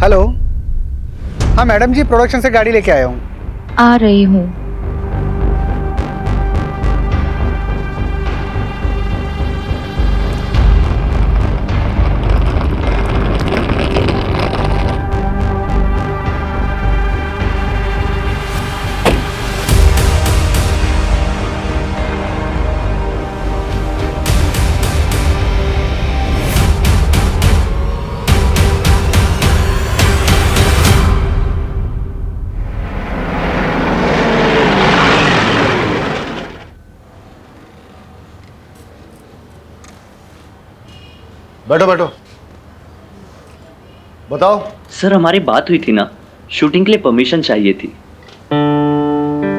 Hello. हाँ madam जी, production से गाड़ी लेके आया हूँ। आ रही हूँ। बैठो बैठो, बताओ। सर हमारी बात हुई थी ना, शूटिंग के लिए परमिशन चाहिए थी।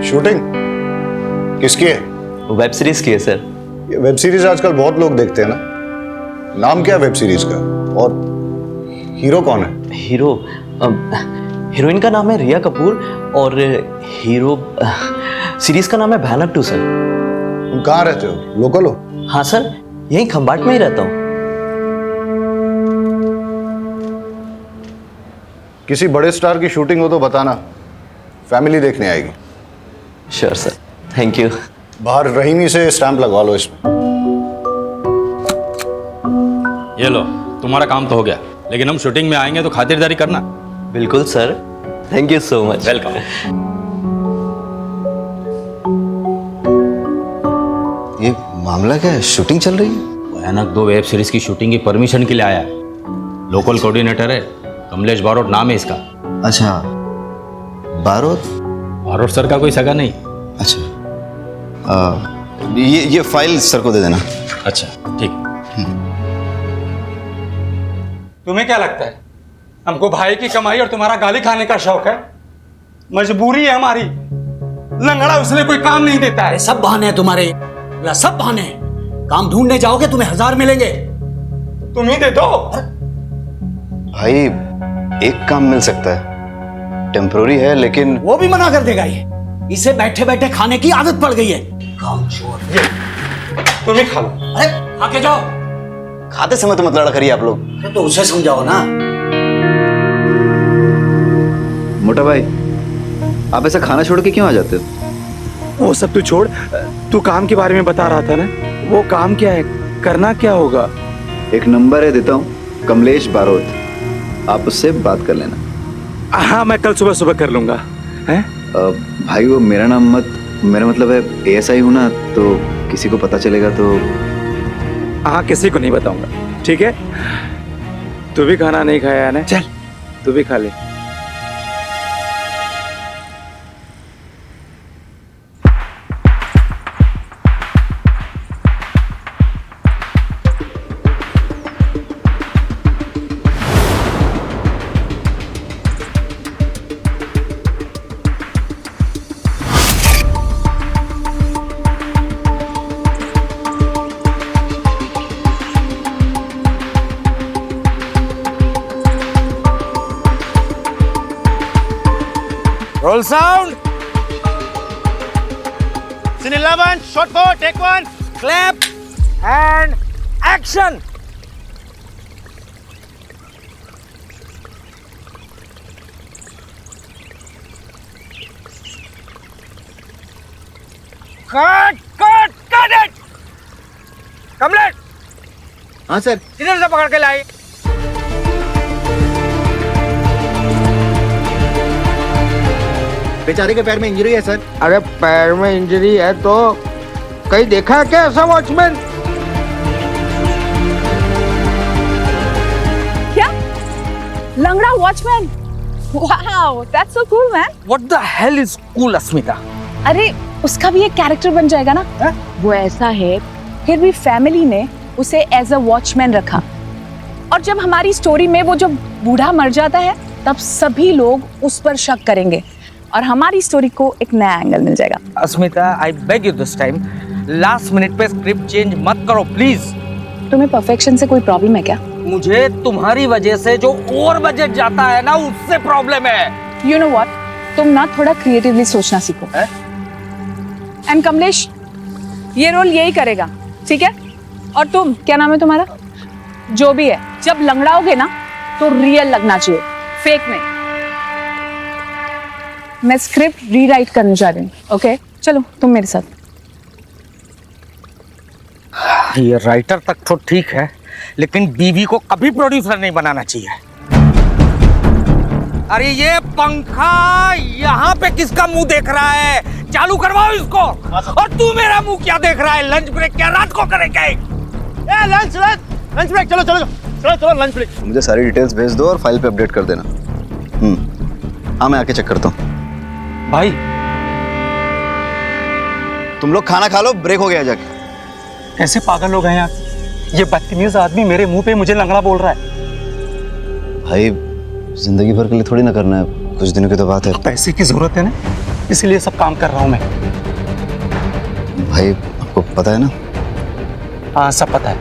शूटिंग किसकी है? वेब सीरीज की है सर। ये वेब सीरीज आजकल बहुत लोग देखते हैं ना। नाम क्या है वेब सीरीज का, और हीरो कौन है? हीरोइन का नाम है रिया कपूर और हीरो सीरीज का नाम है भयानक 2 सर। तुम कहाँ रहते हो? लोकल हो? हाँ सर, यहीं खंबाट में ही रहता हूँ। किसी बड़े स्टार की शूटिंग हो तो बताना, फैमिली देखने आएगी। Sure sir, thank you. बाहर रहीमी से स्टैंप लगवा लो इसमें। ये लो, तुम्हारा काम तो हो गया, लेकिन हम शूटिंग में आएंगे तो खातिरदारी करना। बिल्कुल sir, thank you so much. Welcome. ये मामला क्या है? शूटिंग चल रही है? भयानक 2 वेब सीरीज की शूटिंग की परमिशन के लिए आया है। लोकल कोऑर्डिनेटर है, कमलेश बारोट नाम है इसका। अच्छा, बारोट। बारोट सर का कोई सगा नहीं। अच्छा, ये फाइल सर को दे देना। अच्छा ठीक। तुम्हें क्या लगता है हमको भाई की कमाई और तुम्हारा गाली खाने का शौक है? मजबूरी है हमारी। लंगड़ा उसने कोई काम नहीं देता है। सब बहाने हैं तुम्हारे, सब बहाने हैं। काम ढूंढने जाओगे तुम्हें 1000 मिलेंगे। तुम ही दे दो। भाई एक काम मिल सकता है, टेम्पोररी है, लेकिन वो भी मना कर देगा। ये इसे बैठे बैठे खाने की आदत पड़ गई है। कामचोर। तुम ही खा लो। अरे आके जाओ। खाते समय तो मत लड़ा करिए आप लोग। अरे तो उसे समझाओ ना। मोटा भाई, आप ऐसा खाना छोड़ के क्यों आ जाते हो? वो सब तू छोड़, तू काम के बारे में बता रहा था ना। वो काम क्या है, करना क्या होगा? एक नंबर है, देता हूँ, कमलेश बारोट, आप उससे बात कर लेना। हाँ मैं कल सुबह सुबह कर लूंगा। हैं? भाई वो मेरा नाम मत, मेरा मतलब है ASI हूँ ना, तो किसी को पता चलेगा तो। हाँ किसी को नहीं बताऊंगा, ठीक है? तू भी खाना नहीं खाया है ना? चल तू भी खा ले। Roll sound. Scene 11, shot 4, take 1, clap and action. Cut it. Kamlesh. हाँ सर। इधर से पकड़ के लाई। बेचारे के पैर में इंजरी है सर। अरे पैर में इंजरी है तो कहीं देखा है क्या ऐसा वॉचमैन? क्या? लंगड़ा watchman? Wow, that's so cool man. What the hell is cool, अस्मिता? अरे उसका भी एक कैरेक्टर बन जाएगा ना। है? वो ऐसा है, फिर भी फैमिली ने उसे एज अ वॉचमैन रखा, और जब हमारी स्टोरी में वो जब बूढ़ा मर जाता है तब सभी लोग उस पर शक करेंगे और हमारी स्टोरी को एक नया एंगल मिल जाएगा। Asmita, I beg you this time, last minute पे स्क्रिप्ट चेंज मत करो प्लीज। तुम्हें परफेक्शन से कोई प्रॉब्लम है क्या? मुझे तुम्हारी वजह से जो ओवर बजट जाता है ना, उससे प्रॉब्लम है। यू नो व्हाट, तुम ना थोड़ा क्रिएटिवली सोचना सीखो। एंड कमलेश, ये रोल यही करेगा, ठीक है? और तुम, क्या नाम है तुम्हारा? जो भी है, जब लंगड़ाओगे ना तो रियल लगना चाहिए, फेक नहीं, मैं स्क्रिप्ट रीराइट करने जा रही हूँ। ओके चलो तुम मेरे साथ। ये राइटर तक तो ठीक है, लेकिन बीवी को कभी प्रोड्यूसर नहीं बनाना चाहिए। अरे ये पंखा यहाँ पे किसका मुंह देख रहा है? चालू करवाओ इसको। और तू मेरा मुंह क्या देख रहा है? लंच ब्रेक क्या रात को करेगा? लंच ब्रेक, चलो चलो चलो चलो लंच ब्रेक। मुझे सारी डिटेल्स भेज दो और फाइल पे अपडेट कर देना। हाँ मैं आके चेक करता हूँ। भाई तुम लोग खाना खा लो, ब्रेक हो गया जाके। कैसे पागल लोग हैं यार, ये बदतमीज आदमी मेरे मुंह पे मुझे लंगड़ा बोल रहा है। भाई जिंदगी भर के लिए थोड़ी ना करना है, कुछ दिनों की तो बात है। पैसे की जरूरत है ना, इसलिए सब काम कर रहा हूं मैं। भाई आपको पता है ना? हाँ सब पता है,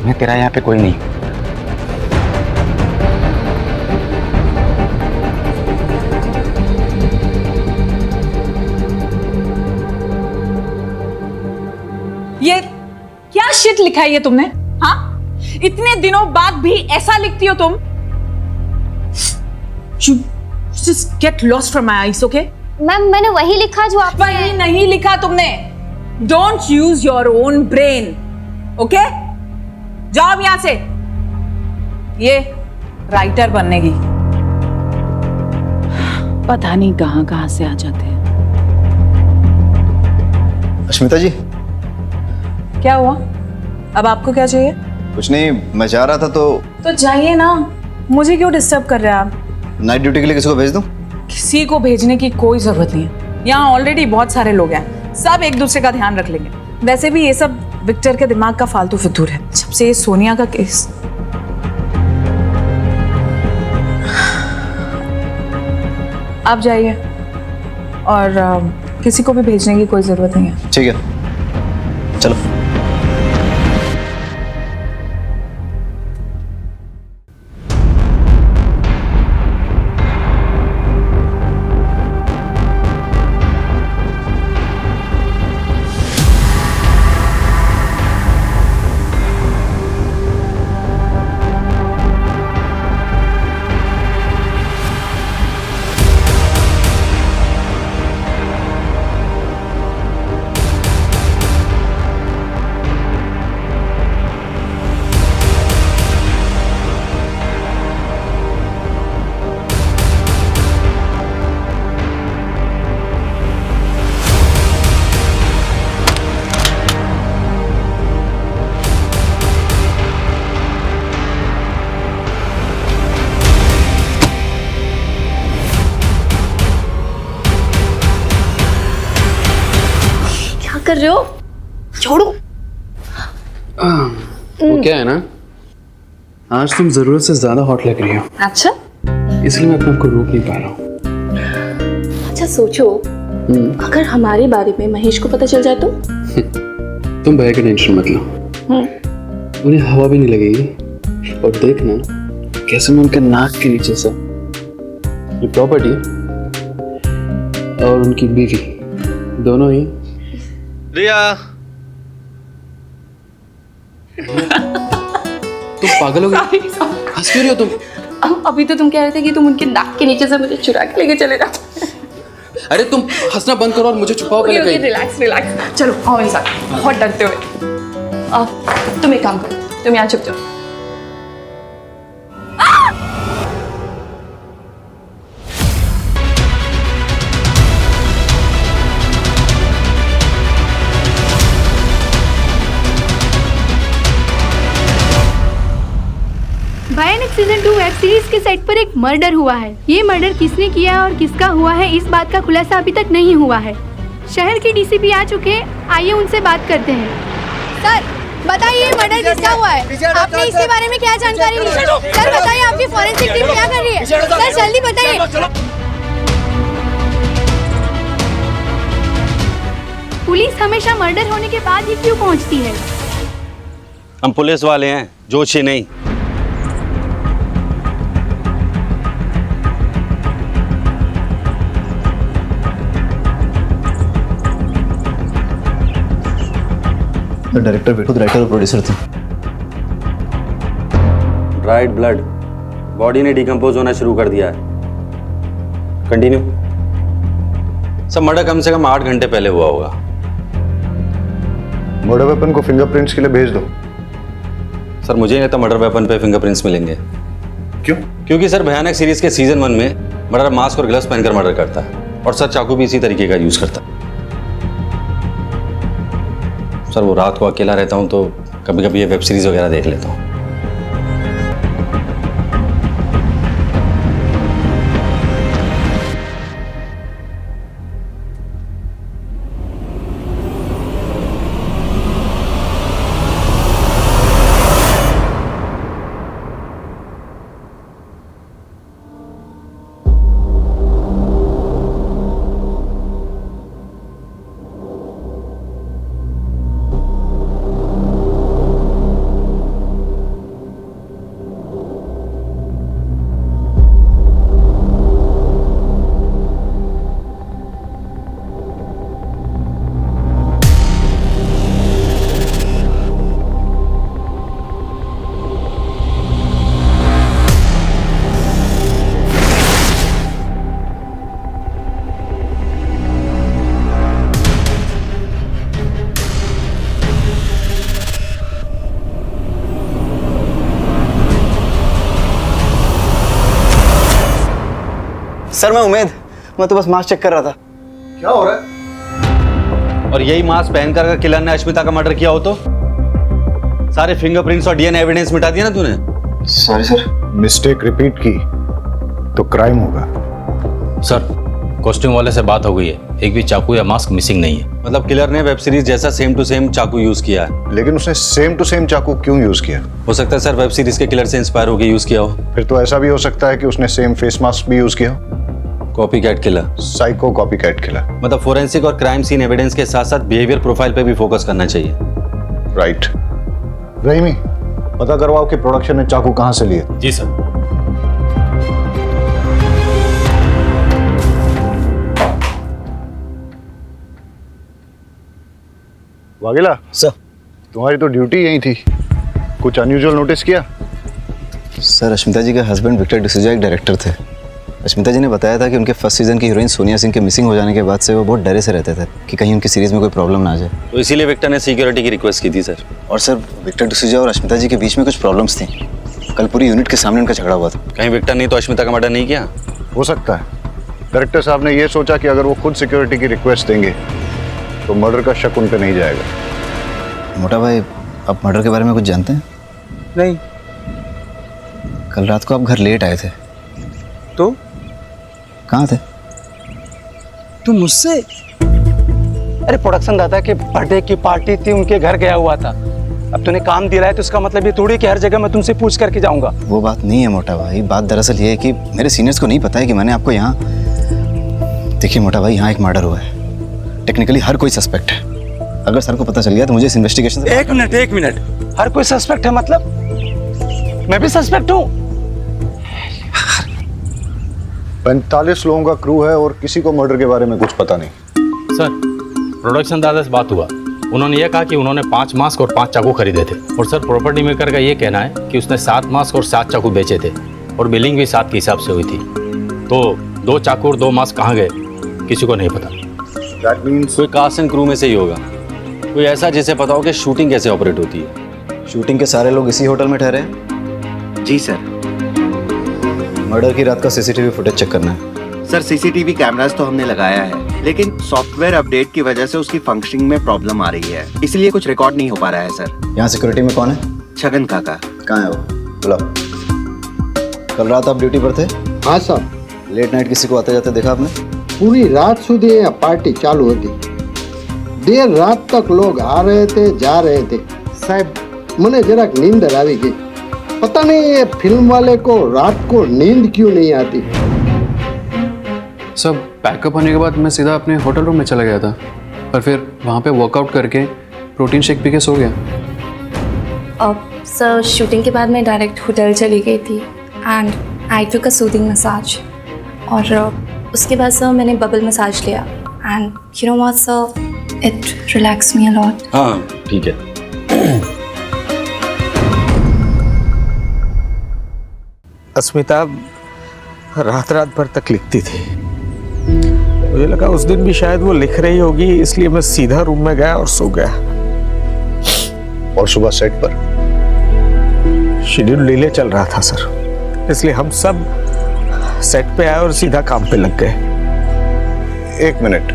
मैं तेरा यहाँ पे कोई नहीं। ये क्या शिट लिखा है ये तुमने? हाँ, इतने दिनों बाद भी ऐसा लिखती हो तुम? You just get lost from my eyes, okay? Ma'am मैंने वही लिखा जो आप। वही नहीं लिखा तुमने। Don't use your own brain, okay? जाओ अब यहां से। ये राइटर बनने की पता नहीं कहां से आ जाते हैं। अश्मिता जी। क्या हुआ? अब आपको क्या चाहिए? कुछ नहीं, मैं जा रहा था तो जाइए ना, मुझे क्यों डिस्टर्ब कर रहे हैं आप? नाइट ड्यूटी के लिए किसी को भेज दूं? किसी को भेजने की कोई जरूरत नहीं है, यहाँ ऑलरेडी बहुत सारे लोग हैं, सब एक दूसरे का ध्यान रख लेंगे। वैसे भी ये सब विक्टर के दिमाग का फालतू फितूर है, जब से ये सोनिया का केस। आप जाइए और किसी को भी भेजने की कोई जरूरत नहीं है। ठीक है चलो। कर रहे हो? छोड़ो। वो क्या है ना, आज तुम जरूरत से ज्यादा हॉट लग रही हो। अच्छा, इसलिए मैं अपने आप को रोक नहीं पा रहा हूँ। अच्छा सोचो, अगर हमारे बारे में महेश को पता चल जाए तो? तुम भैया की टेंशन मत लो, उन्हें हवा भी नहीं लगेगी। और देखना कैसे मैं उनके नाक के नीचे से ये प्रॉपर्टी और उनकी बीवी दोनों ही। रिया तुम पागल हो गई, हंस क्यों रही हो तुम? अभी तो तुम कह रहे थे कि तुम उनके नाक के नीचे से मुझे चुरा के लेके चले जाओ। अरे तुम हंसना बंद करो और मुझे छुपाओ पहले कहीं। रिलैक्स रिलैक्स, चलो आओ मेरे साथ, बहुत डरते हुए। तुम एक काम करो, तुम यहाँ छुप जाओ। भयानक सीजन 2 वेब सीरीज के सेट पर एक मर्डर हुआ है। ये मर्डर किसने किया और किसका हुआ है, इस बात का खुलासा अभी तक नहीं हुआ है। शहर के डीसीपी आ चुके हैं, आइए उनसे बात करते हैं। सर बताइए मर्डर किसका हुआ है? आपने इसके बारे में क्या जानकारी ली? सर बताइए आपकी फॉरेंसिक टीम क्या कर रही है? सर जल्दी बताइए। पुलिस हमेशा मर्डर होने के बाद ही क्यों पहुंचती है? हम पुलिस वाले हैं, जोशी नहीं। डायरेक्टर खुद राइटर और प्रोड्यूसर थे। ड्राइड ब्लड, बॉडी ने डिकम्पोज होना शुरू कर दिया है। कंटिन्यू। सर मर्डर कम से कम 8 घंटे पहले हुआ होगा। मर्डर वेपन को फिंगरप्रिंट्स के लिए भेज दो। सर मुझे नहीं लगता मर्डर वेपन पे फिंगरप्रिंट्स मिलेंगे। क्यों? क्योंकि सर भयानक सीरीज के सीजन 1 में मर्डर मास्क और ग्लव्स पहनकर मर्डर करता है और सर चाकू भी इसी तरीके का यूज करता है। सर वो रात को अकेला रहता हूँ तो कभी कभी ये वेब सीरीज वगैरह देख लेता हूँ। सर मैं तो बस मास्क चेक कर रहा था। क्या हो रहा है? और यही मास्क पहनकर अगर किलर ने अश्मिता का मर्डर किया हो तो सारे फिंगरप्रिंट्स और डीएनए एविडेंस मिटा दिया ना तूने। Sorry sir. मिस्टेक रिपीट की तो क्राइम होगा। सर कॉस्ट्यूम वाले से बात हो गई है, एक भी चाकू या मास्क मिसिंग नहीं है। मतलब किलर ने वेब सीरीज जैसा सेम टू सेम चाकू यूज किया है। लेकिन उसने सेम टू सेम चाकू क्यों यूज किया? हो सकता है सर वेब सीरीज के किलर से इंस्पायर होकर यूज किया हो। फिर तो ऐसा भी हो सकता है कि उसने सेम फेस मास्क भी यूज किया। Copy cat killer, psycho copy cat killer. मतलब फोरेंसिक और क्राइम सीन एविडेंस के साथ साथ बिहेवियर प्रोफाइल पे भी फोकस करना चाहिए। राइट। रहीमी पता करवाओ कि प्रोडक्शन ने चाकू कहां से लिए। जी सर। वाघेला सर, तुम्हारी तो ड्यूटी यही थी, कुछ अनयूजुअल नोटिस किया? सर अश्मिता जी के हस्बैंड विक्टर डिसूजा एक डायरेक्टर थे। अश्मिता जी ने बताया था कि उनके फर्स्ट सीजन की हीरोइन सोनिया सिंह के मिसिंग हो जाने के बाद से वो बहुत डरे से रहते थे कि कहीं उनकी सीरीज में कोई प्रॉब्लम ना आ जाए। तो इसीलिए विक्टर ने सिक्योरिटी की रिक्वेस्ट की थी सर। और सर विक्टर डिसूजा और अश्मिता जी के बीच में कुछ प्रॉब्लम्स थी। कल पूरी यूनिट के सामने उनका झगड़ा हुआ था। कहीं विक्टर ने तो अश्मिता का मर्डर नहीं किया? हो सकता है डायरेक्टर साहब ने ये सोचा कि अगर वो खुद सिक्योरिटी की रिक्वेस्ट देंगे तो मर्डर का शक उन पे नहीं जाएगा। मोटा भाई, आप मर्डर के बारे में कुछ जानते हैं? नहीं। कल रात को आप घर लेट आए थे तो कहाँ थे? तू मुझसे? अरे प्रोडक्शन दादा के बर्थडे की पार्टी थी, उनके घर गया हुआ था। अब तूने काम दिलाया तो इसका मतलब ये थोड़ी कि हर जगह मैं तुमसे पूछ करके जाऊंगा। वो बात नहीं है मोटा भाई, बात दरअसल ये है कि मेरे सीनियर्स को नहीं पता है कि मैंने आपको यहाँ। देखिए मोटा भाई, यहाँ एक मर्डर हुआ है। टेक्निकली हर कोई सस्पेक्ट है। अगर सर को पता चल गया तो मुझे इस इन्वेस्टिगेशन से। एक मिनट, हर कोई सस्पेक्ट है मतलब? मैं भी सस्पेक्ट हूँ? 45 लोगों का क्रू है और किसी को मर्डर के बारे में कुछ पता नहीं। सर प्रोडक्शन दादा से बात हुआ, उन्होंने ये कहा कि उन्होंने 5 मास्क और 5 चाकू खरीदे थे। और सर प्रॉपर्टी मेकर का ये कहना है कि उसने 7 मास्क और 7 चाकू बेचे थे और बिलिंग भी 7 के हिसाब से हुई थी। तो 2 चाकू और 2 मास्क कहाँ गए किसी को नहीं पता। That means कोई कास्ट एंड क्रू में से ही होगा, कोई ऐसा जिसे पता हो कि शूटिंग कैसे ऑपरेट होती है। शूटिंग के सारे लोग इसी होटल में ठहरे हैं? जी सर। मर्डर की रात का सीसीटीवी फुटेज चेक करना है। सर सीसीटीवी कैमरास तो हमने लगाया है, लेकिन सॉफ्टवेयर अपडेट की वजह से उसकी फंक्शनिंग में प्रॉब्लम आ रही है, इसलिए कुछ रिकॉर्ड नहीं हो पा रहा है सर। यहाँ सिक्योरिटी में कौन है? छगन काका। कहाँ है वो? बुलाओ। कल रात आप ड्यूटी पर थे? हाँ साहब। लेट नाइट किसी को आते जाते देखा आपने? पूरी रात सुधी यहाँ पार्टी चालू होती, देर रात तक लोग आ रहे थे जा रहे थे। साहब मुझे जरा नींदर आ गई, पता नहीं ये फिल्म वाले को रात को नींद क्यों नहीं आती। सब पैकअप होने के बाद मैं सीधा अपने होटल रूम में चला गया था और फिर वहाँ पे वर्कआउट करके प्रोटीन शेक पी के सो गया। अब सर शूटिंग के बाद मैं डायरेक्ट होटल चली गई थी and I took a soothing massage. और उसके बाद सर मैंने बबल मसाज लिया and you know what sir, it relax me a lot. हाँ ठीक है। अस्मिता रात रात भर तक लिखती थी। मुझे लगा उस दिन भी शायद वो लिख रही होगी, इसलिए मैं सीधा रूम में गया और सो गया। और सुबह सेट पर शेड्यूल डिले चल रहा था सर, इसलिए हम सब सेट पे आए और सीधा काम पे लग गए। एक मिनट,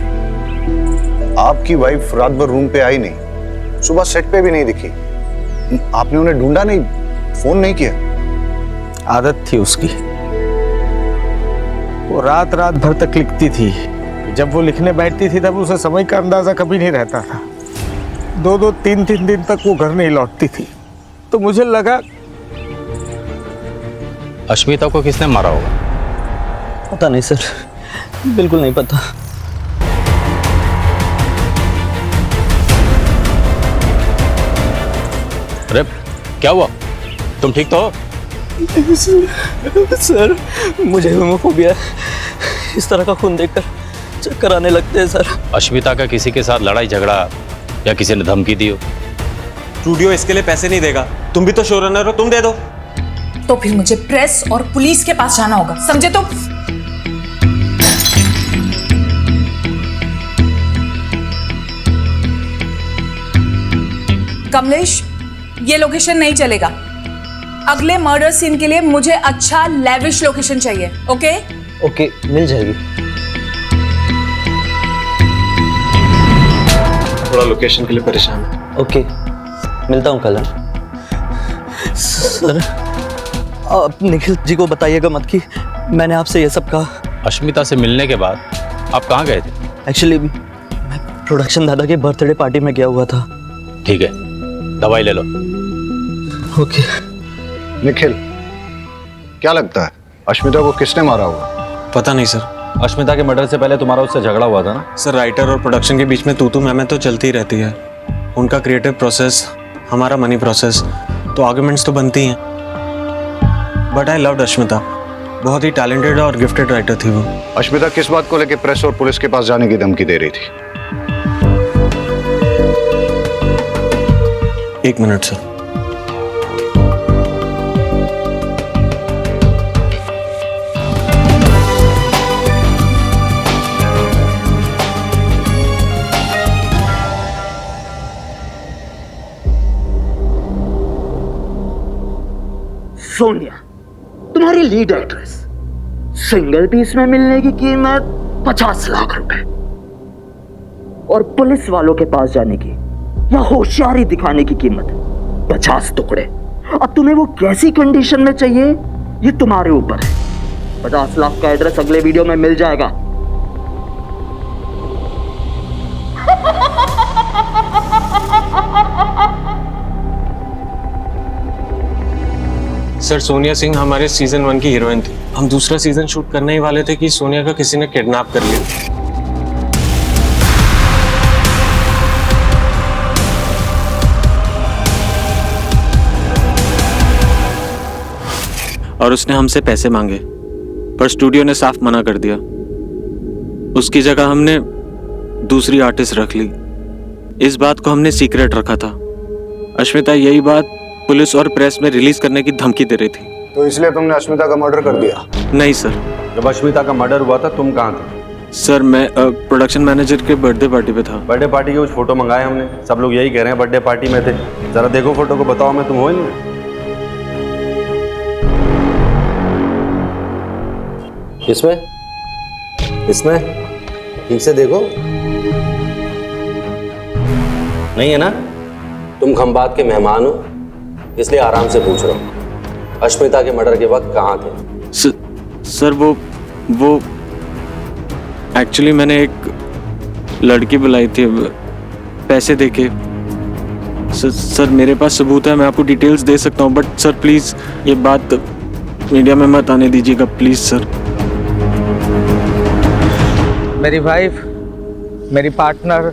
आपकी वाइफ रात भर रूम पे आई नहीं, सुबह सेट पे भी नहीं दिखी, आपने उन्हें ढूंढा नहीं, फोन नहीं किया? आदत थी उसकी, वो रात रात भर तक लिखती थी। जब वो लिखने बैठती थी तब उसे समय का अंदाजा कभी नहीं रहता था। 2-2, 3-3 दिन तक वो घर नहीं लौटती थी। तो मुझे लगा अश्मिता को किसने मारा होगा? पता नहीं सर, बिल्कुल नहीं पता। अरे क्या हुआ, तुम ठीक तो हो? सर मुझे होमोफोबिया, इस तरह का खून देखकर चक्कर आने लगते हैं सर। अश्मिता का किसी के साथ लड़ाई झगड़ा या किसी ने धमकी दी हो? स्टूडियो इसके लिए पैसे नहीं देगा, तुम भी तो शो रनर हो, तुम दे दो। तो फिर मुझे प्रेस और पुलिस के पास जाना होगा, समझे? तो कमलेश, ये लोकेशन नहीं चलेगा। अगले मर्डर सीन के लिए मुझे अच्छा लेविश लोकेशन चाहिए। ओके? ओके, मिल जाएगी। थोड़ा लोकेशन के लिए परेशान है। ओके, मिलता हूँ कल। सर आप निखिल जी को बताइएगा मत कि मैंने आपसे ये सब कहा। अश्मिता से मिलने के बाद आप कहाँ गए थे? एक्चुअली मैं प्रोडक्शन दादा के बर्थडे पार्टी में गया हुआ था। ठीक है, दवाई ले लो। ओके। निखिल, क्या लगता है अश्मिता को किसने मारा होगा? पता नहीं सर। अश्मिता के मर्डर से पहले तुम्हारा उससे झगड़ा हुआ था ना? सर राइटर और प्रोडक्शन के बीच में तू मैं तो चलती रहती है। उनका क्रिएटिव प्रोसेस, हमारा मनी प्रोसेस, तो आर्गुमेंट्स तो बनती हैं। बट आई लव्ड अश्मिता, बहुत ही टैलेंटेड और गिफ्टेड राइटर थी वो। अश्मिता किस बात को लेकर प्रेस और पुलिस के पास जाने की धमकी दे रही थी? एक मिनट सर। सोनिया, तुम्हारी लीड एक्ट्रेस, सिंगल पीस में मिलने की कीमत 50 लाख रुपए और पुलिस वालों के पास जाने की या होशियारी दिखाने की कीमत 50 टुकड़े। अब तुम्हें वो कैसी कंडीशन में चाहिए ये तुम्हारे ऊपर है। 50 लाख का एड्रेस अगले वीडियो में मिल जाएगा। सर सोनिया सिंह हमारे सीजन 1 की हीरोइन थी। हम दूसरा सीजन शूट करने ही वाले थे कि सोनिया का किसी ने किडनैप कर लिया। और उसने हमसे पैसे मांगे, पर स्टूडियो ने साफ मना कर दिया। उसकी जगह हमने दूसरी आर्टिस्ट रख ली। इस बात को हमने सीक्रेट रखा था। अश्मिता यही बात पुलिस और प्रेस में रिलीज करने की धमकी दे रही थी। तो इसलिए तुमने अश्मिता का मर्डर कर दिया? नहीं सर। जब अश्मिता का मर्डर हुआ था तुम कहाँ थे? सर मैं प्रोडक्शन मैनेजर के बर्थडे पार्टी पे था। बर्थडे पार्टी के कुछ फोटो मंगाए हमने, सब लोग यही कह रहे हैं बर्थडे पार्टी में थे। जरा देखो फोटो को, बताओ मैं तुम हो ही नहीं? इसमें ठीक से देखो, नहीं है ना? तुम खंबात के मेहमान हो, इसलिए आराम से पूछ रहा हूँ, अश्मिता के मर्डर के वक्त कहाँ थे? सर वो एक्चुअली मैंने एक लड़की बुलाई थी पैसे देके। सर मेरे पास सबूत है, मैं आपको डिटेल्स दे सकता हूँ, बट सर प्लीज ये बात मीडिया में मत आने दीजिएगा प्लीज सर। मेरी वाइफ, मेरी पार्टनर,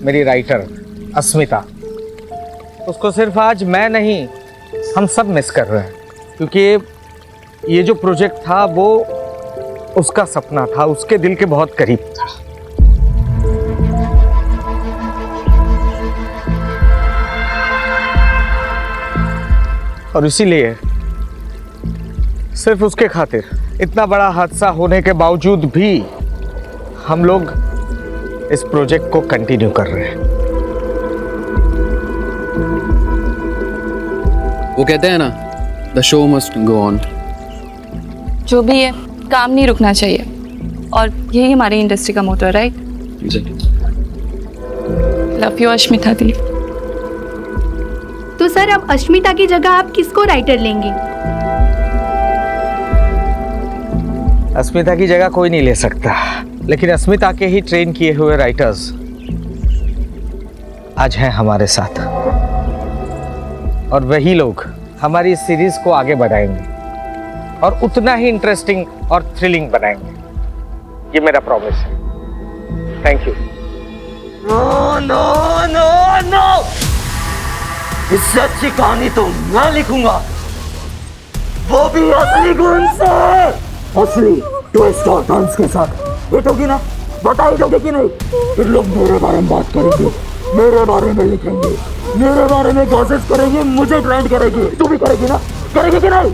मेरी राइटर अस्मिता, उसको सिर्फ आज मैं नहीं हम सब मिस कर रहे हैं, क्योंकि ये जो प्रोजेक्ट था वो उसका सपना था, उसके दिल के बहुत करीब था। और इसीलिए सिर्फ उसके खातिर इतना बड़ा हादसा होने के बावजूद भी हम लोग इस प्रोजेक्ट को कंटिन्यू कर रहे हैं। वो कहते हैं ना, the show must go on. जो भी है, काम नहीं रुकना चाहिए, और यही हमारी इंडस्ट्री का मोटो है, राइट? लव यू अश्मिता दी। तो सर अब अश्मिता की जगह आप किसको राइटर लेंगे? अस्मिता की जगह कोई नहीं ले सकता, लेकिन अस्मिता के ही ट्रेन किए हुए राइटर्स आज हैं हमारे साथ, और वही लोग हमारी इस सीरीज को आगे बढ़ाएंगे और उतना ही इंटरेस्टिंग और थ्रिलिंग बनाएंगे। ये मेरा प्रॉमिस है। Thank you. No no no no, इससे अच्छी कहानी तो मैं लिखूंगा, वो भी असली गुण से, असली ट्विस्ट और टर्न्स के साथ। हिट होगी ना? बता ही दोगे कि नहीं? फिर लोग मेरे बारे में बात करेंगे, मेरे बारे में लिखेंगे, मेरे बारे में गॉसिप करेंगे, मुझे ट्रेंड करेगी। तू भी करेगी ना? करेगी कि नहीं?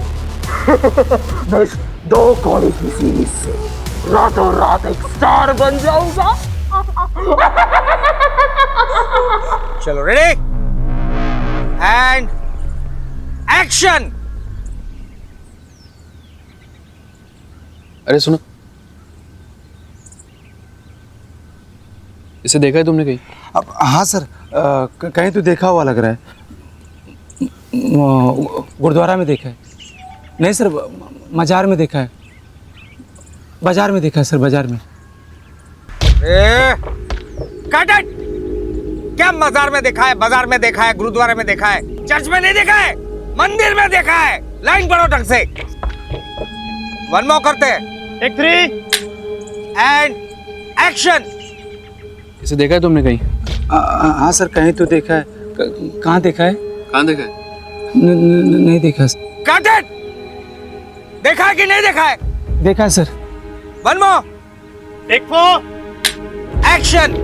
मैं 2 कॉलेज की सीरीज से रातों रात एक स्टार बन जाऊंगा। चलो रेडी एंड एक्शन। अरे सुनो, इसे देखा है तुमने कहीं? अब हाँ सर, कहीं तो देखा हुआ लग रहा है। गुरुद्वारा में देखा है। नहीं सर, मजार में देखा है। बाजार में देखा है सर, बाजार में। Cut it! क्या मजार में देखा है, बाजार में देखा है, गुरुद्वारे में देखा है, चर्च में नहीं देखा है, मंदिर में देखा है। लाइन पढ़ो ढंग से। वन मोर करते हैं। Take 3 and action. इसे देखा है तुमने कहीं? हाँ सर, कहीं तो देखा है। कहाँ देखा है? कहाँ देखा है? नहीं देखा सर। Cut it! देखा है कि नहीं देखा है? देखा है sir. One more. Take 4 action.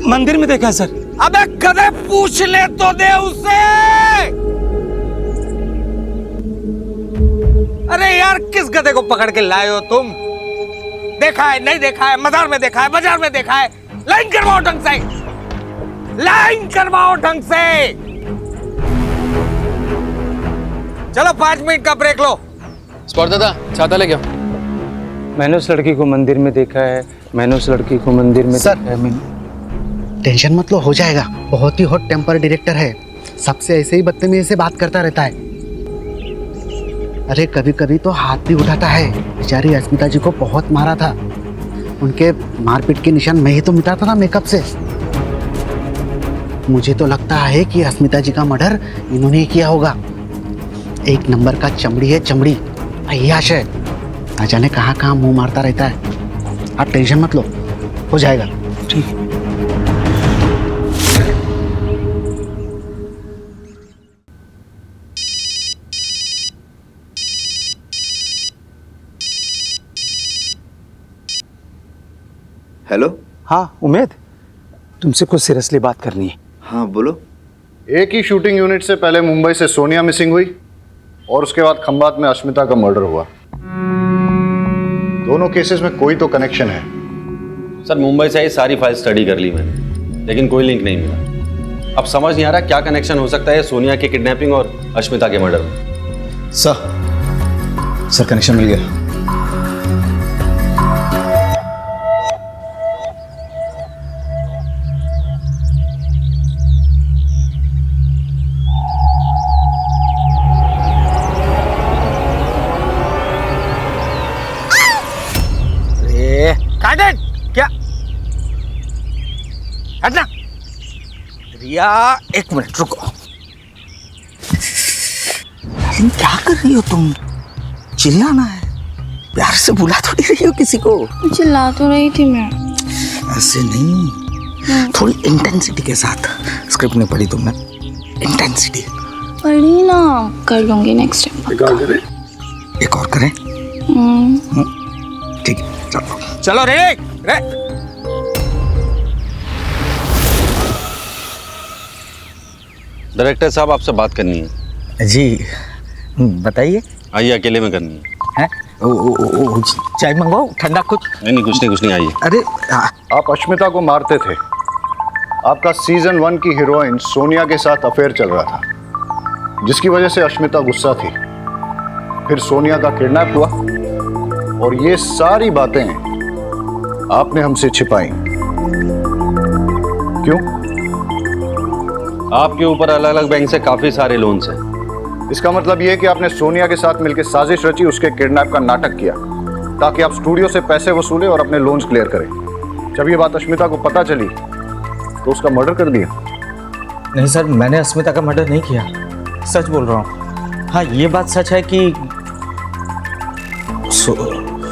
मंदिर में देखा है सर। अबे गधे, पूछ ले तो दे उससे। अरे यार, किस गधे को पकड़ के लाए हो तुम? देखा है, नहीं देखा है, मजार में देखा है, बाजार में देखा है। लाइन करवाओ ढंग से, लाइन करवाओ ढंग से। चलो 5 मिनट का ब्रेक लो। स्पॉट दादा, छाता लेके आओ। मैंने उस लड़की को मंदिर में देखा है। मैंने उस लड़की को मंदिर में सर, देखा है। टेंशन मत लो, हो जाएगा। बहुत ही हॉट टेम्पर डायरेक्टर है, सबसे ऐसे ही बदतमीजी से बात करता रहता है। अरे कभी कभी तो हाथ भी उठाता है। बेचारी अस्मिता जी को बहुत मारा था, उनके मारपीट के निशान मैं ही तो मिटाता था मेकअप से। मुझे तो लगता है कि अस्मिता जी का मर्डर इन्होंने ही किया होगा। एक नंबर का चमड़ी है, चमड़ी अय्याश है, ना जाने कहाँ कहाँ मुंह मारता रहता है। आप टेंशन मत लो, हो जाएगा। ठीक। हेलो। हाँ उमेद, तुमसे कुछ सीरियसली बात करनी है। हाँ बोलो। एक ही शूटिंग यूनिट से पहले मुंबई से सोनिया मिसिंग हुई और उसके बाद खंबात में अश्मिता का मर्डर हुआ। दोनों केसेस में कोई तो कनेक्शन है। सर मुंबई से आई सारी फाइल स्टडी कर ली मैंने, लेकिन कोई लिंक नहीं मिला। अब समझ नहीं आ रहा क्या कनेक्शन हो सकता है सोनिया की किडनैपिंग और अश्मिता के मर्डर में। सर कनेक्शन मिल गया। क्या हटना। रिया, एक मिनट रुको। क्या कर रही हो तुम? चिल्लाना है, प्यार से बुला थोड़ी रही हो किसी को। चिल्ला तो रही थी मैं। ऐसे नहीं, थोड़ी इंटेंसिटी के साथ। स्क्रिप्ट में पढ़ी तुमने? इंटेंसिटी पढ़ी ना, कर लूंगी नेक्स्ट टाइम। एक और करें? एक और करें? ठीक है, चलो चलो रेडी रे। डायरेक्टर साहब आपसे बात करनी है। जी बताइए। आइए, अकेले में करनी है। चाय मंगवाओ, ठंडा कुछ? नहीं, कुछ नहीं, आइए। अरे आप अश्मिता को मारते थे। आपका सीजन 1 की हीरोइन सोनिया के साथ अफेयर चल रहा था, जिसकी वजह से अश्मिता गुस्सा थी। फिर सोनिया का किडनैप हुआ और ये सारी बातें आपने हमसे छिपाई। क्यों? आपके ऊपर अलग अलग बैंक से काफी सारे लोन्स हैं। इसका मतलब ये है कि आपने सोनिया के साथ मिलकर साजिश रची, उसके किडनैप का नाटक किया ताकि आप स्टूडियो से पैसे वसूले और अपने लोन्स क्लियर करें। जब ये बात अश्मिता को पता चली तो उसका मर्डर कर दिया। नहीं सर, मैंने अस्मिता का मर्डर नहीं किया, सच बोल रहा हूँ। हाँ, ये बात सच है कि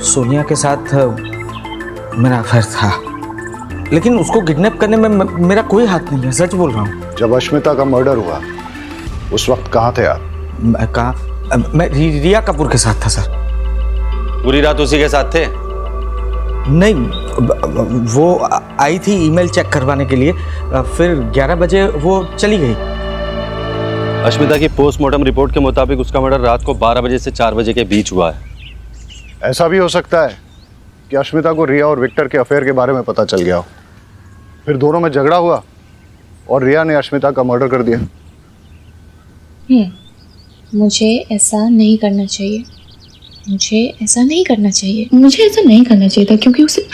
सोनिया के साथ मेरा अफेयर था, लेकिन उसको किडनैप करने में मेरा कोई हाथ नहीं है, सच बोल रहा हूँ। जब अश्मिता का मर्डर हुआ उस वक्त कहाँ थे आप? मैं रिया कपूर के साथ था सर। पूरी रात उसी के साथ थे? नहीं, वो आई थी ईमेल चेक करवाने के लिए, फिर 11 बजे वो चली गई। अश्मिता की पोस्टमार्टम रिपोर्ट के मुताबिक उसका मर्डर रात को 12 बजे से 4 बजे के बीच हुआ है। ऐसा भी हो सकता है कि अश्मिता को रिया और विक्टर के अफेयर के बारे में पता चल गया हो, फिर दोनों में झगड़ा हुआ और रिया ने अश्मिता का मर्डर कर दिया। मुझे ऐसा नहीं करना चाहिए, मुझे ऐसा नहीं करना चाहिए, मुझे ऐसा नहीं करना चाहिए था, क्योंकि उसे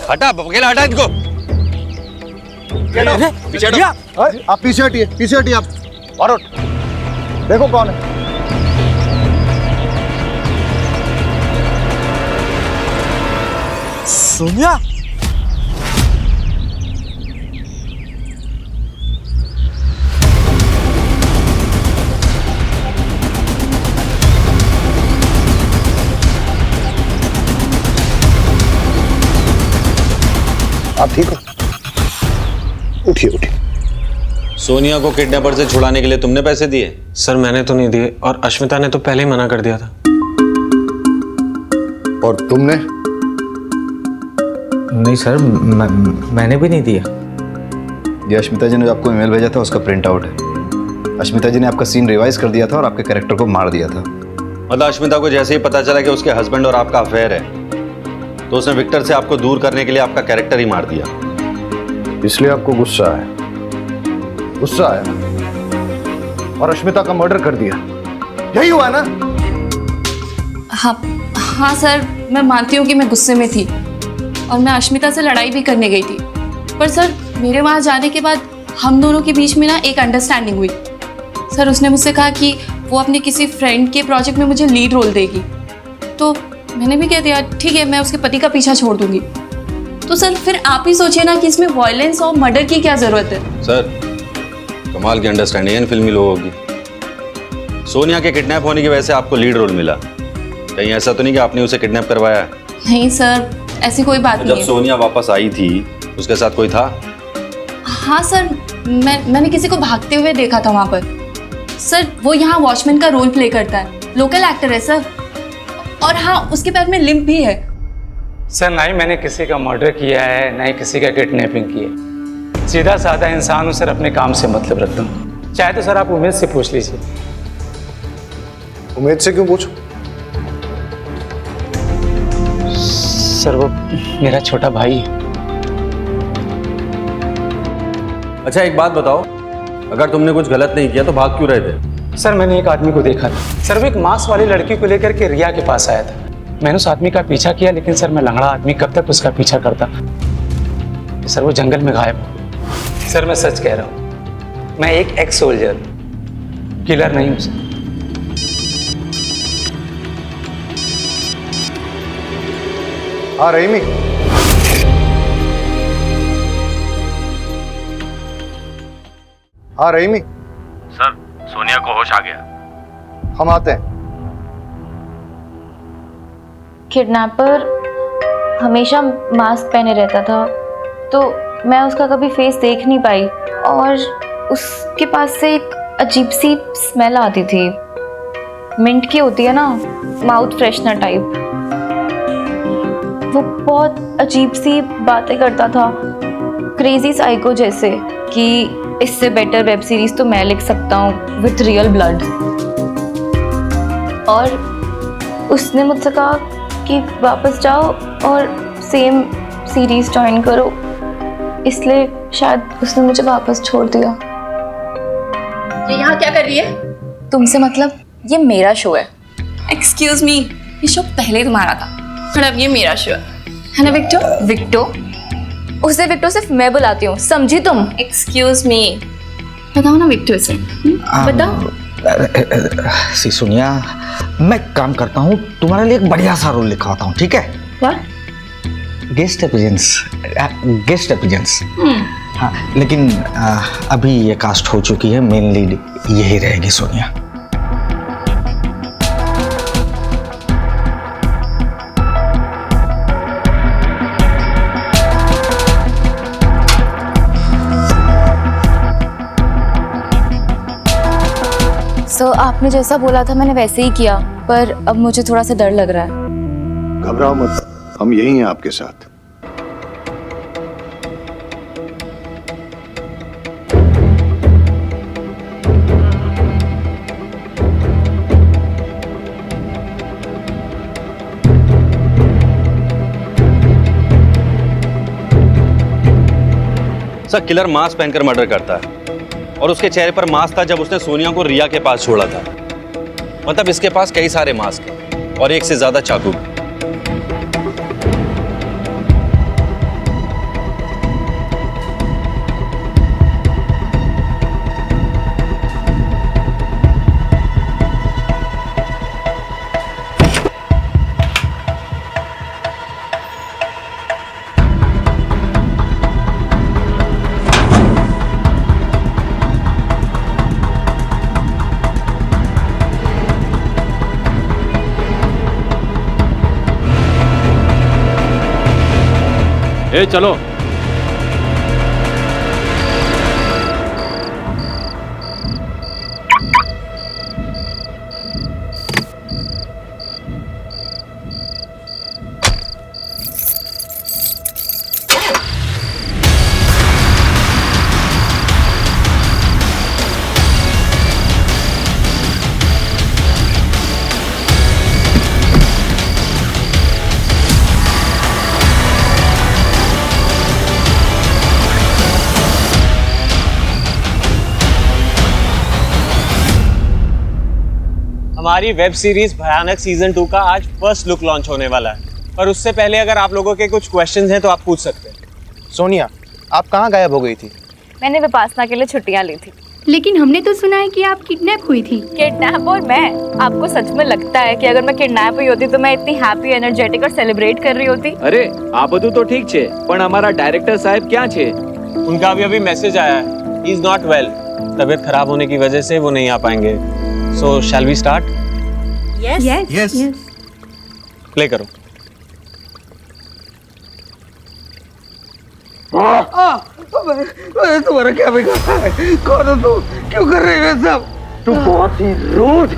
हटा, अकेला हटा इनको। पीछे हटो। आप पीछे हटिए आप। मारो, देखो कौन है। सोनिया, आप ठीक हो? उठिए। सोनिया को किडनैपर से छुड़ाने के लिए तुमने पैसे दिए? सर, मैंने तो नहीं दिए, और अश्मिता ने तो पहले ही मना कर दिया था। और तुमने? नहीं सर, मैंने भी नहीं दिया। ये अश्मिता जी ने जो आपको ईमेल भेजा था उसका प्रिंट आउट है। अश्मिता जी ने आपका सीन रिवाइज कर दिया था और आपके कैरेक्टर को मार दिया था। मतलब अश्मिता को जैसे ही पता चला कि उसके हस्बैंड और आपका अफेयर है, तो उसने विक्टर से आपको दूर करने के लिए आपका कैरेक्टर ही मार दिया। इसलिए आपको गुस्सा आया और अश्मिता का मर्डर कर दिया, यही हुआ ना? हाँ सर, मैं मानती हूँ कि मैं गुस्से में थी और मैं अश्मिता से लड़ाई भी करने गई थी, पर सर मेरे वहाँ जाने के बाद हम दोनों के बीच में ना एक अंडरस्टैंडिंग हुई। सर, उसने मुझसे कहा कि वो अपने किसी फ्रेंड के प्रोजेक्ट में मुझे लीड रोल देगी, तो मैंने भी कह दिया ठीक है, मैं उसके पति का पीछा छोड़ दूंगी। तो सर फिर आप ही सोचिए ना कि इसमें वायलेंस और मर्डर की क्या जरूरत है। सर, कमाल की अंडरस्टैंडिंग है इन फिल्मी लोगों की। सोनिया के किडनैप होने की वजह से आपको लीड रोल मिला, कहीं ऐसा तो नहीं कि आपने उसे किडनैप करवाया? नहीं सर, ऐसी कोई बात नहीं जब है। सोनिया वापस आई थी उसके साथ कोई था? हाँ सर, मैंने किसी को भागते हुए देखा था वहाँ पर। सर, वो यहाँ वॉचमैन का रोल प्ले करता है, लोकल एक्टर है सर, और हाँ उसके पैर में लिम्प भी है। सर, ना ही मैंने किसी का मर्डर किया है, ना ही किसी का किडनैपिंग की है। सीधा साधा इंसान हूँ सर, अपने काम से मतलब रखता हूँ। चाहे तो सर आप उमेद से पूछ लीजिए। उमेद से क्यों पूछो? सर, वो मेरा छोटा भाई है। अच्छा, एक बात बताओ, अगर तुमने कुछ गलत नहीं किया तो भाग क्यों रहे थे? सर, मैंने एक आदमी को देखा था सर, वो एक मास्क वाली लड़की को लेकर के रिया के पास आया था। मैंने उस आदमी का पीछा किया, लेकिन सर मैं लंगड़ा आदमी कब तक उसका पीछा करता। सर, वो जंगल में गायब हो। सर, मैं सच कह रहा हूँ, मैं एक एक्स सोल्जर, किलर नहीं हूँ सर। हाँ रहीमी, हाँ रहीमी। सर, सोनिया को होश आ गया। हम आते हैं। किडनैपर हमेशा मास्क पहने रहता था, तो मैं उसका कभी फेस देख नहीं पाई, और उसके पास से एक अजीब सी स्मेल आती थी, मिंट की होती है ना, माउथ फ्रेशनर टाइप। वो बहुत अजीब सी बातें करता था, क्रेजी साइको जैसे, कि इससे बेटर वेब सीरीज तो मैं लिख सकता हूँ विथ रियल ब्लड। और उसने मुझसे कहा कि वापस जाओ और सेम सीरीज ज्वाइन करो, इसलिए शायद उसने मुझे वापस छोड़ दिया। ये यहाँ क्या कर रही है? तुमसे मतलब? ये मेरा शो है। एक्सक्यूज मी, ये शो पहले तुम्हारा था और अब ये मेरा शो है ना विक्टो? विक्टो? उसे विक्टो सिर्फ मैं बुलाती हूँ, समझी तुम? एक्सक्यूज मी, बताओ ना विक्टो से, बताओ। सी सोनिया, मैं काम करता हूँ, तुम्हारे लिए एक बढ़िया सा रोल लिखवाता हूँ, ठीक है? What? Guest appearance. हाँ, लेकिन अभी ये कास्ट हो चुकी है, मेन लीड यही रहेगी सोनिया। So, आपने जैसा बोला था मैंने वैसे ही किया, पर अब मुझे थोड़ा सा डर लग रहा है। घबराओ मत, हम यही हैं आपके साथ। सर, किलर मास्क पहनकर मर्डर करता है और उसके चेहरे पर मास्क था जब उसने सोनिया को रिया के पास छोड़ा था। मतलब इसके पास कई सारे मास्क हैं और एक से ज्यादा चाकू। ए चलो। हमारी वेब सीरीज भयानक सीजन 2 का आज फर्स्ट लुक लॉन्च होने वाला है, पर उससे पहले अगर आप लोगों के कुछ क्वेश्चंस हैं तो आप पूछ सकते हैं। सोनिया, आप कहाँ गायब हो गई थी? मैंने विपासना के लिए छुट्टियां ली थी। लेकिन हमने तो सुना है कि आप किडनैप हुई थी। किडनैप? और मैं? आपको सच में लगता है कि अगर मैं किडनैप हुई होती तो मैं इतनी हैप्पी, एनर्जेटिक और सेलिब्रेट कर रही होती? अरे आ બધું तो ठीक छे, पण हमारा डायरेक्टर साहब क्या छे? उनका अभी मैसेज आया है, ही इज नॉट वेल। तबीयत खराब होने की वजह से वो नहीं आ पाएंगे। So shall we start? Yes. Yes. Yes. Yes. Play करो। तुम्हारा क्या बिगाड़ा है? कौन हो तू? क्यों कर रही है सब? तू बहुत ही रूड,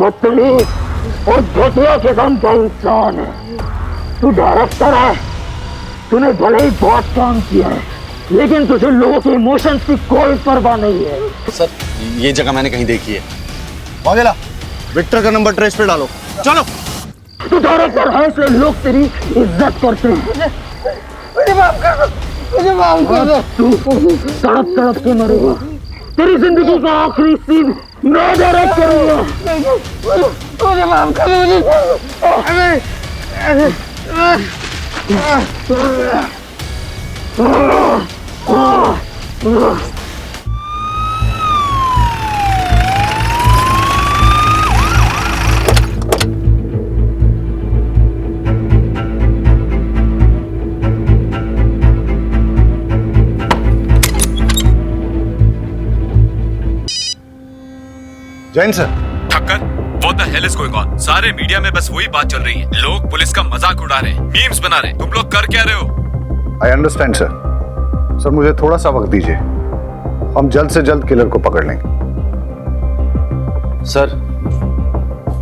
बदतमीज और घटिया किस्म का इंसान है। तू डायरेक्टर है, तूने भले ही बहुत काम किया है, लेकिन तुझे लोगों के इमोशंस की कोई परवाह नहीं है। सर, ये जगह मैंने कहीं देखी है। वागेला, विक्टर का नंबर ट्रेस पे डालो। चलो। तू डायरेक्टर है इसलिए लोग तेरी इज्जत करते हैं। मुझे माफ कर दो, मुझे माफ कर दो। तू तड़प तड़प के मरेगा। तेरी जिंदगी का आखिरी सीन मैं डायरेक्ट करूंगा। मुझे माफ कर दो। Jain sir. Thakkar, what the hell is going on? सारे मीडिया में बस वही बात चल रही है। लोग पुलिस का मजाक उड़ा रहे हैं, मीम्स बना रहे हैं। तुम लोग कर क्या रहे हो? I understand sir. सर मुझे थोड़ा सा वक्त दीजिए, हम जल्द से जल्द किलर को पकड़ लेंगे। सर,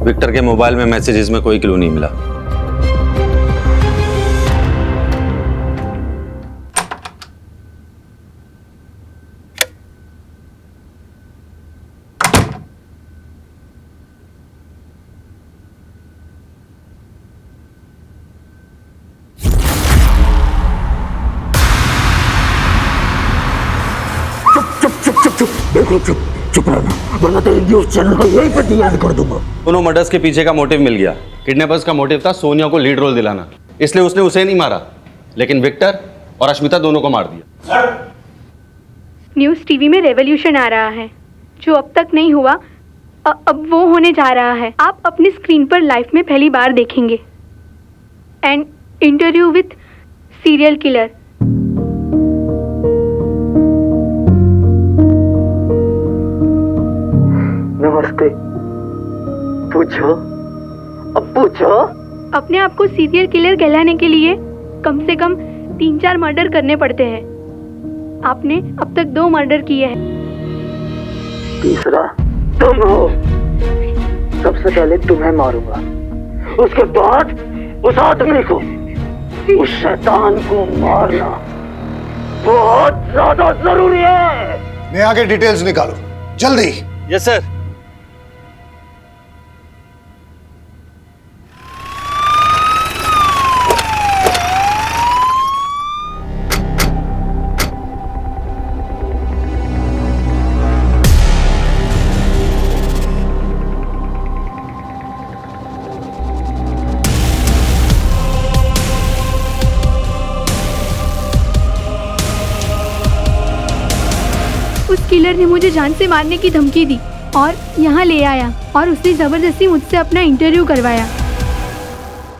विक्टर के मोबाइल में मैसेजेस में कोई क्लू नहीं मिला। बिल्कुल चुप रहना, वरना तेरी न्यूज़ चैनल यहीं पे डीएड कर दूंगा। दोनों मर्डर्स के पीछे का मोटिव मिल गया। किडनैपर्स का मोटिव था सोनिया को लीड रोल दिलाना, इसलिए उसने उसे नहीं मारा, लेकिन विक्टर और अश्मिता दोनों को मार दिया। न्यूज़ टीवी में रेवोल्यूशन आ रहा है, जो अब तक नहीं हुआ अब वो होने जा रहा है। आप अपनी स्क्रीन पर लाइफ में पहली बार देखेंगे an interview with serial killer. नमस्ते, पूछो, अब पूछो। अपने आप को सीरियल किलर कहलाने के लिए कम से कम 3-4 मर्डर करने पड़ते हैं। आपने अब तक 2 मर्डर किए हैं। तीसरा तुम हो। सबसे पहले तुम्हें मारूंगा, उसके बाद उस आदमी को, उस शैतान को मारना बहुत ज्यादा जरूरी है। मैं आगे डिटेल्स निकालो जल्दी। Yes sir. उस किलर ने मुझे जान से मारने की धमकी दी और यहाँ ले आया और उसने जबरदस्ती मुझसे अपना इंटरव्यू करवाया।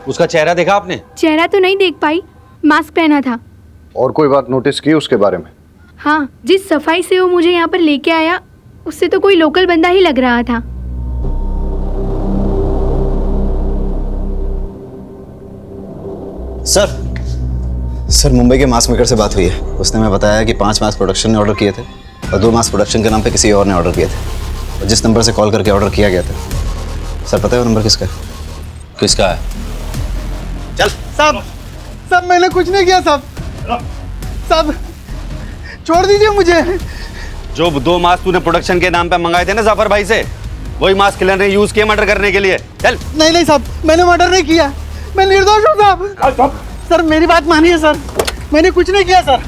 उसका चेहरा देखा आपने? चेहरा तो नहीं देख पाई, मास्क पहना था। और कोई बात नोटिस की उसके बारे में? हाँ, जिस सफाई से वो मुझे यहाँ पर लेके आया उससे तो कोई लोकल बंदा ही लग रहा था। सर मुंबई के मास मेकर से बात हुई है। उसने हमें बताया कि 5 मास प्रोडक्शन ने ऑर्डर किए थे और 2 मास प्रोडक्शन के नाम पे किसी और ने ऑर्डर किए थे। और जिस नंबर से कॉल करके ऑर्डर किया गया था, सर पता है वो नंबर किसका है? किसका है? चल। साहब मैंने कुछ नहीं किया साहब। साहब छोड़ दीजिए मुझे। जो 2 मास्क तूने प्रोडक्शन के नाम पे मंगाए थे ना जाफर भाई से, वही मास्क किलर ने यूज किए मर्डर करने के लिए। चल। नहीं साहब, मैंने मर्डर नहीं किया, मैं निर्दोष हूँ साहब। सर मेरी बात मानिए सर, मैंने कुछ नहीं किया सर।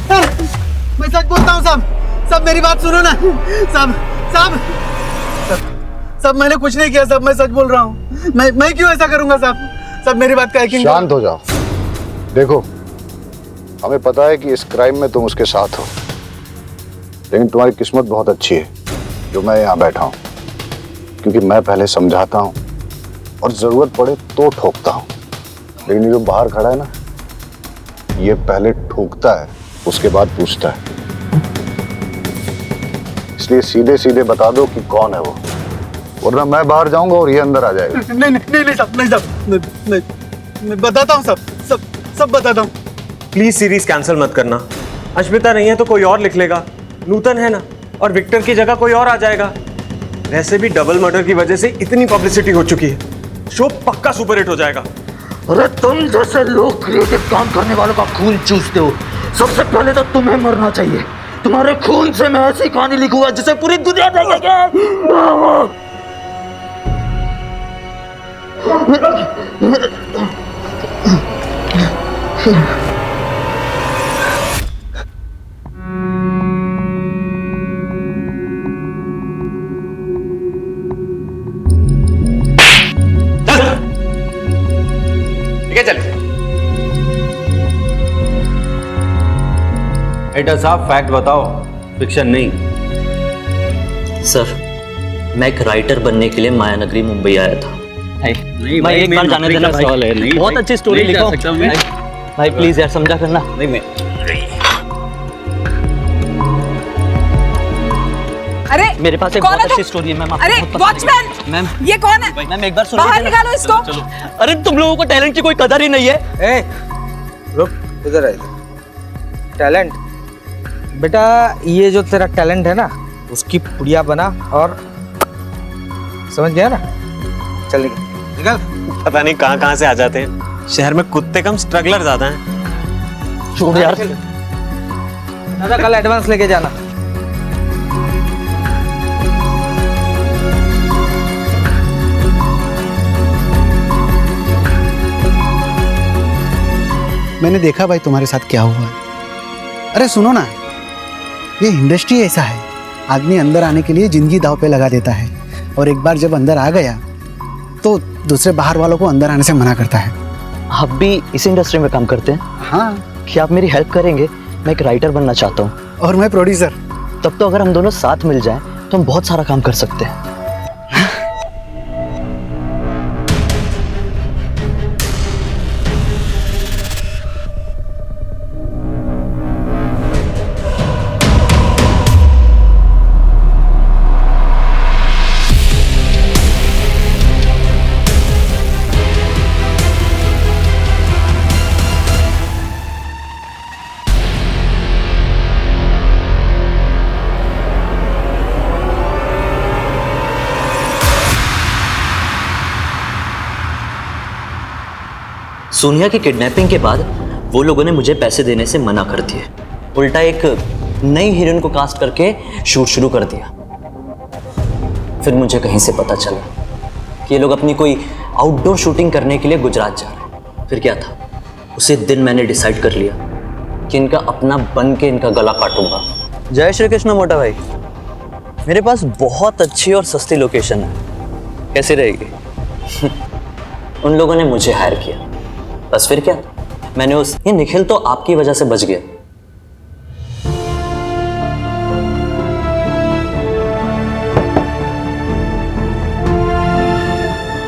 सर मैं सच बोलता हूँ साहब। साहब मेरी बात सुनो ना साहब मैंने कुछ नहीं किया साहब, मैं सच बोल रहा हूँ। मैं क्यों ऐसा करूँगा साहब मेरी बात का यकीन। शांत हो जाओ। देखो, हमें पता है कि इस क्राइम में तुम उसके साथ हो, लेकिन तुम्हारी किस्मत बहुत अच्छी है जो मैं यहाँ बैठा हूँ, क्योंकि मैं पहले समझाता हूँ और जरूरत पड़े तो ठोकता हूँ, लेकिन ये जो बाहर खड़ा है ना, ये पहले ठोकता है उसके बाद पूछता है। इसलिए सीधे सीधे बता दो कि कौन है वो, वरना मैं बाहर जाऊंगा और ये अंदर आ जाएगा। नहीं साहब, मैं बताता हूँ सब बताता हूँ। प्लीज सीरीज कैंसिल मत करना। अश्मिता नहीं है तो कोई और लिख लेगा, नूतन है ना, और विक्टर की जगह कोई और आ जाएगा। वैसे भी डबल मर्डर की वजह से इतनी पब्लिसिटी हो चुकी है, शो पक्का सुपरहिट हो जाएगा। अरे तुम जैसे लोग क्रिएटिव काम करने वालों का खून चूसते हो, सबसे पहले तो तुम्हें मरना चाहिए। तुम्हारे खून से मैं ऐसी कहानी लिखूंगा जिसे पूरी दुनिया देखेगी। चल एडा साहब, फैक्ट बताओ, फिक्शन नहीं। सर मैं एक राइटर बनने के लिए मायानगरी मुंबई आया था। मैं एक बार जाने देना भाई, बहुत अच्छी स्टोरी लिखो भाई, प्लीज यार समझा करना। नहीं मैं अरे मेरे पास एक बहुत अच्छी स्टोरी है मैम। अरे वॉचमैन मैम, ये कौन है? मैम एक बार सुनो, बाहर निकालो इसको। अरे तुम लोगों को टैलेंट की कोई कदर ही नहीं है। रुक, इधर आइए। टैलेंट बेटा, ये जो तेरा टैलेंट है ना, उसकी पुड़िया बना और समझ गया ना? चल निकल। पता नहीं कहाँ कहाँ से आ जाते हैं। शहर में कुत्ते कम स्ट्रगलर ज्यादा हैं। छोड़ यार। दादा कल एडवांस लेके जाना। मैंने देखा भाई तुम्हारे साथ क्या हुआ है। अरे सुनो ना, ये इंडस्ट्री ऐसा है, आदमी अंदर आने के लिए जिंदगी दांव पे लगा देता है, और एक बार जब अंदर आ गया तो दूसरे बाहर वालों को अंदर आने से मना करता है। आप भी इस इंडस्ट्री में काम करते हैं? हाँ। क्या आप मेरी हेल्प करेंगे? मैं एक राइटर बनना चाहता हूँ। और मैं प्रोड्यूसर। तब तो अगर हम दोनों साथ मिल जाएं तो हम बहुत सारा काम कर सकते हैं। सोनिया की किडनैपिंग के बाद वो लोगों ने मुझे पैसे देने से मना कर दिए, उल्टा एक नई हीरोइन को कास्ट करके शूट शुरू कर दिया। फिर मुझे कहीं से पता चला कि ये लोग अपनी कोई आउटडोर शूटिंग करने के लिए गुजरात जा रहे हैं। फिर क्या था, उसी दिन मैंने डिसाइड कर लिया कि इनका अपना बन के इनका गला काटूंगा। जय श्री कृष्ण मोटा भाई, मेरे पास बहुत अच्छी और सस्ती लोकेशन है, कैसी रहेगी? उन लोगों ने मुझे हायर किया, बस फिर क्या, मैंने ये निखिल तो आपकी वजह से बच गया।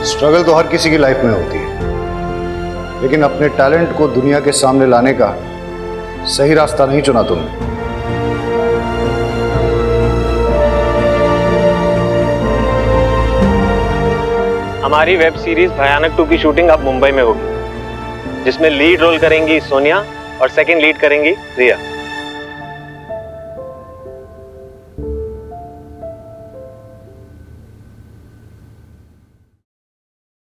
स्ट्रगल तो हर किसी की लाइफ में होती है, लेकिन अपने टैलेंट को दुनिया के सामने लाने का सही रास्ता नहीं चुना तुमने। हमारी वेब सीरीज भयानक 2 की शूटिंग अब मुंबई में होगी, जिसमें लीड रोल करेंगी सोनिया और सेकंड लीड करेंगी रिया।